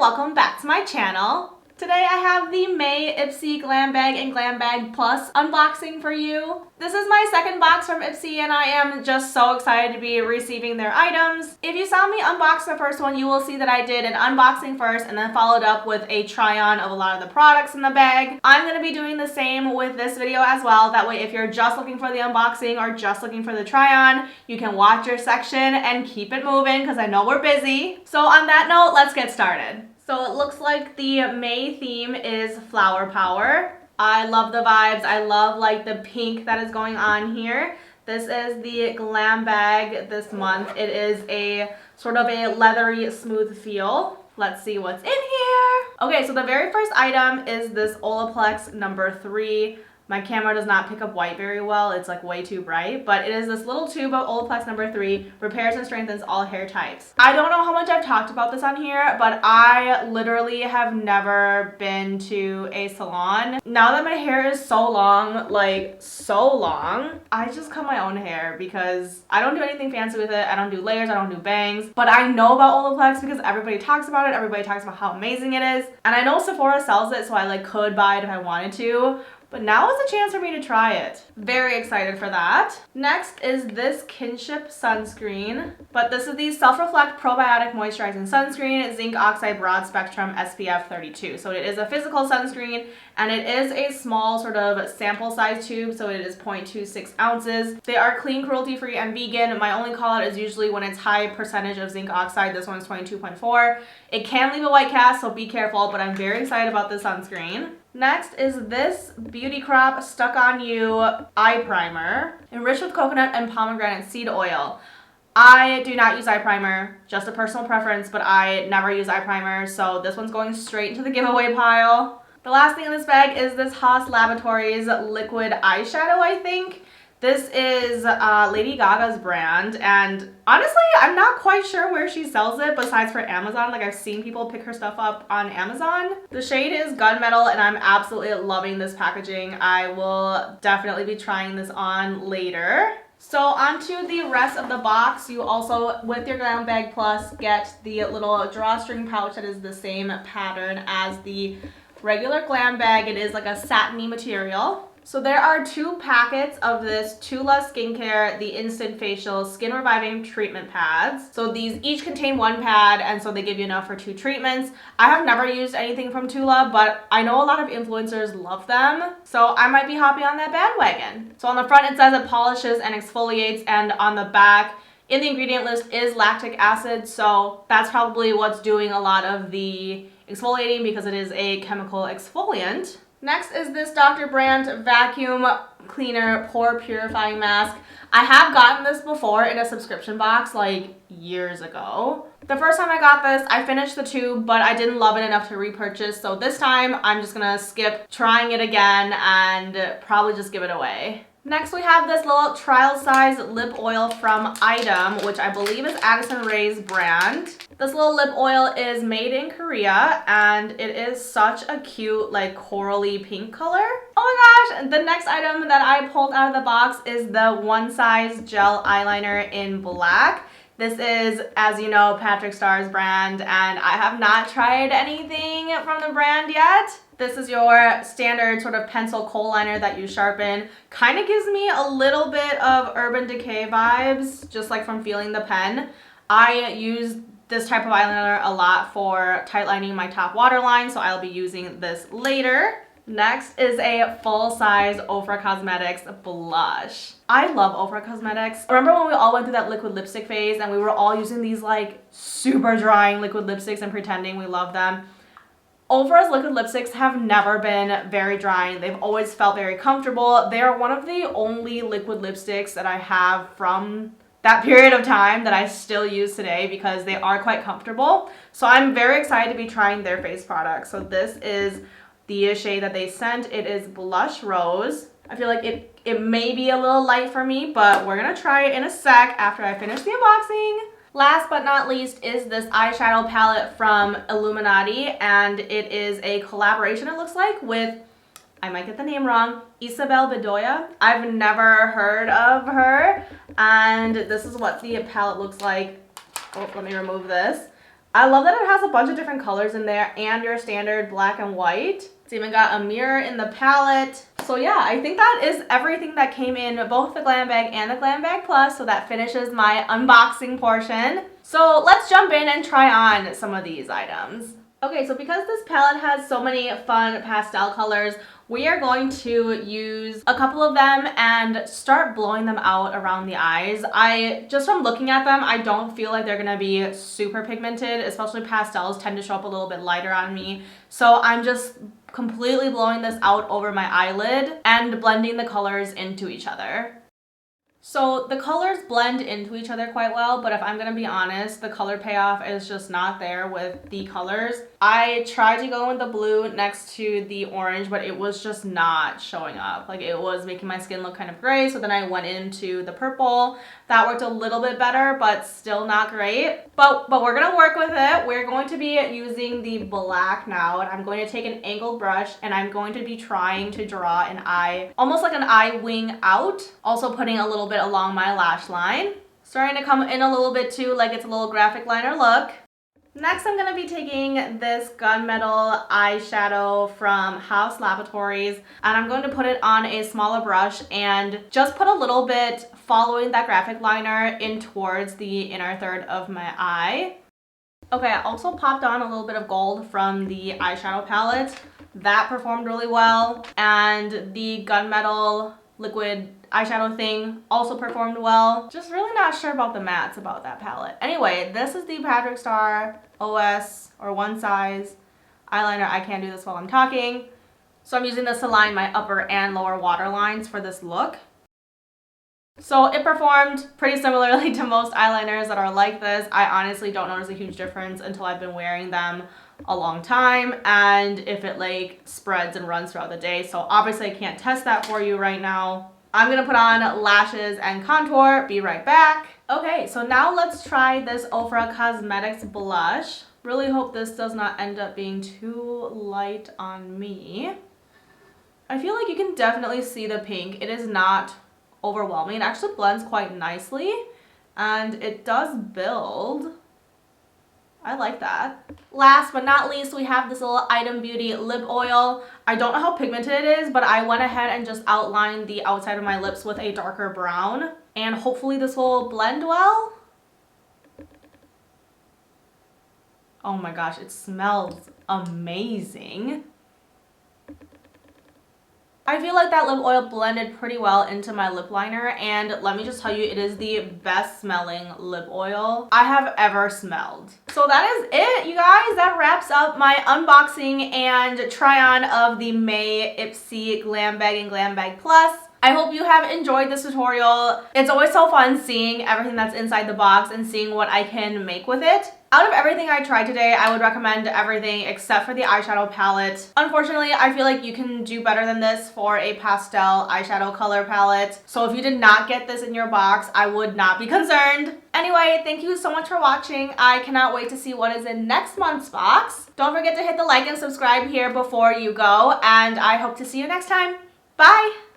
welcome back to my channel. Today I have the May Ipsy Glam Bag and Glam Bag Plus unboxing for you. This is my second box from Ipsy and I am just so excited to be receiving their items. If you saw me unbox the first one, you will see that I did an unboxing first and then followed up with a try-on of a lot of the products in the bag. I'm going to be doing the same with this video as well. That way if you're just looking for the unboxing or just looking for the try-on, you can watch your section and keep it moving because I know we're busy. So on that note, let's get started. So it looks like the May theme is flower power. I love the vibes. I love like the pink that is going on here. This is the Glam Bag this month. It is a sort of a leathery smooth feel. Let's see what's in here. Okay, so the very first item is this Olaplex number 3. My camera does not pick up white very well. It's like way too bright, but it is this little tube of Olaplex number 3, repairs and strengthens all hair types. I don't know how much I've talked about this on here, but I literally have never been to a salon. Now that my hair is so long, like so long, I just cut my own hair because I don't do anything fancy with it. I don't do layers, I don't do bangs, but I know about Olaplex because everybody talks about it. Everybody talks about how amazing it is. And I know Sephora sells it, so I like could buy it if I wanted to. But now is a chance for me to try it. Very excited for that. Next is this Kinship sunscreen. But this is the Self-Reflect Probiotic Moisturizing Sunscreen, Zinc Oxide Broad Spectrum SPF 32. So it is a physical sunscreen and it is a small sort of sample size tube. So it is 0.26 ounces. They are clean, cruelty-free, and vegan. My only call out is usually when it's high percentage of zinc oxide. This one's 22.4. It can leave a white cast, so be careful, but I'm very excited about this sunscreen. Next is this Beauty Crop Stuck On You Eye Primer, enriched with coconut and pomegranate seed oil. I do not use eye primer, just a personal preference, but I never use eye primer, so this one's going straight into the giveaway pile. The last thing in this bag is this Haus Laboratories liquid eyeshadow, I think. This is Lady Gaga's brand, and honestly, I'm not quite sure where she sells it besides for Amazon. Like, I've seen people pick her stuff up on Amazon. The shade is Gunmetal, and I'm absolutely loving this packaging. I will definitely be trying this on later. So onto the rest of the box. You also, with your Glam Bag Plus, get the little drawstring pouch that is the same pattern as the regular Glam Bag. It is like a satiny material. So there are 2 packets of this Tula Skincare, the Instant Facial Skin Reviving Treatment Pads. So these each contain 1 pad, and so they give you enough for 2 treatments. I have never used anything from Tula, but I know a lot of influencers love them, so I might be hopping on that bandwagon. So on the front it says it polishes and exfoliates, and on the back in the ingredient list is lactic acid, so that's probably what's doing a lot of the exfoliating because it is a chemical exfoliant. Next is this Dr. Brandt Vacuum Cleaner Pore Purifying Mask. I have gotten this before in a subscription box like years ago. The first time I got this, I finished the tube, but I didn't love it enough to repurchase. So this time I'm just gonna skip trying it again and probably just give it away. Next we have this little trial size lip oil from Item, which I believe is Addison Rae's brand. This little lip oil is made in Korea and it is such a cute like corally pink color. Oh my gosh, the next item that I pulled out of the box is the One Size Gel Eyeliner in black. This is, as you know, Patrick Starr's brand, and I have not tried anything from the brand yet. This is your standard sort of pencil kohl liner that you sharpen. Kind of gives me a little bit of Urban Decay vibes, just like from feeling the pen. I use this type of eyeliner a lot for tightlining my top waterline, so I'll be using this later. Next is a full-size Ofra Cosmetics blush. I love Ofra Cosmetics. Remember when we all went through that liquid lipstick phase and we were all using these like super drying liquid lipsticks and pretending we love them? Ofra's liquid lipsticks have never been very drying. They've always felt very comfortable. They are one of the only liquid lipsticks that I have from that period of time that I still use today because they are quite comfortable. So I'm very excited to be trying their face products. So this is the shade that they sent. It is Blush Rose. I feel like it may be a little light for me, but we're gonna try it in a sec after I finish the unboxing. Last but not least is this eyeshadow palette from Illuminati, and it is a collaboration, it looks like, with, I might get the name wrong, Isabel Bedoya. I've never heard of her, and this is what the palette looks like. Oh, let me remove this. I love that it has a bunch of different colors in there and your standard black and white. It's even got a mirror in the palette. So yeah, I think that is everything that came in both the Glam Bag and the Glam Bag Plus. So that finishes my unboxing portion. So let's jump in and try on some of these items. Okay, so because this palette has so many fun pastel colors, we are going to use a couple of them and start blowing them out around the eyes. Just from looking at them, I don't feel like they're gonna be super pigmented, especially pastels tend to show up a little bit lighter on me. So I'm just completely blowing this out over my eyelid and blending the colors into each other. So the colors blend into each other quite well, but if I'm gonna be honest, the color payoff is just not there with the colors. I tried to go with the blue next to the orange, but it was just not showing up. Like, it was making my skin look kind of gray, so then I went into the purple. That worked a little bit better, but still not great. But we're gonna work with it. We're going to be using the black now, and I'm going to take an angled brush, and I'm going to be trying to draw an eye, almost like an eye wing out, also putting a little bit along my lash line. Starting to come in a little bit too, like it's a little graphic liner look. Next, I'm going to be taking this gunmetal eyeshadow from Haus Laboratories, and I'm going to put it on a smaller brush and just put a little bit following that graphic liner in towards the inner third of my eye. Okay, I also popped on a little bit of gold from the eyeshadow palette. That performed really well, and the gunmetal liquid eyeshadow thing also performed well. Just really not sure about the mattes about that palette. Anyway, this is the Patrick Star OS or One Size eyeliner. I can't do this while I'm talking. So I'm using this to line my upper and lower waterlines for this look. So it performed pretty similarly to most eyeliners that are like this. I honestly don't notice a huge difference until I've been wearing them a long time and if it like spreads and runs throughout the day. So obviously I can't test that for you right now. I'm gonna put on lashes and contour, be right back. Okay, so now let's try this Ofra Cosmetics blush. Really hope this does not end up being too light on me. I feel like you can definitely see the pink. It is not overwhelming. It actually blends quite nicely and it does build. I like that. Last but not least, we have this little Item Beauty lip oil. I don't know how pigmented it is, but I went ahead and just outlined the outside of my lips with a darker brown, and hopefully this will blend well. Oh my gosh, it smells amazing. I feel like that lip oil blended pretty well into my lip liner, and let me just tell you, it is the best smelling lip oil I have ever smelled. So that is it, you guys. That wraps up my unboxing and try on of the May Ipsy Glam Bag and Glam Bag Plus. I hope you have enjoyed this tutorial. It's always so fun seeing everything that's inside the box and seeing what I can make with it. Out of everything I tried today, I would recommend everything except for the eyeshadow palette. Unfortunately, I feel like you can do better than this for a pastel eyeshadow color palette. So if you did not get this in your box, I would not be concerned. Anyway, thank you so much for watching. I cannot wait to see what is in next month's box. Don't forget to hit the like and subscribe here before you go, and I hope to see you next time. Bye!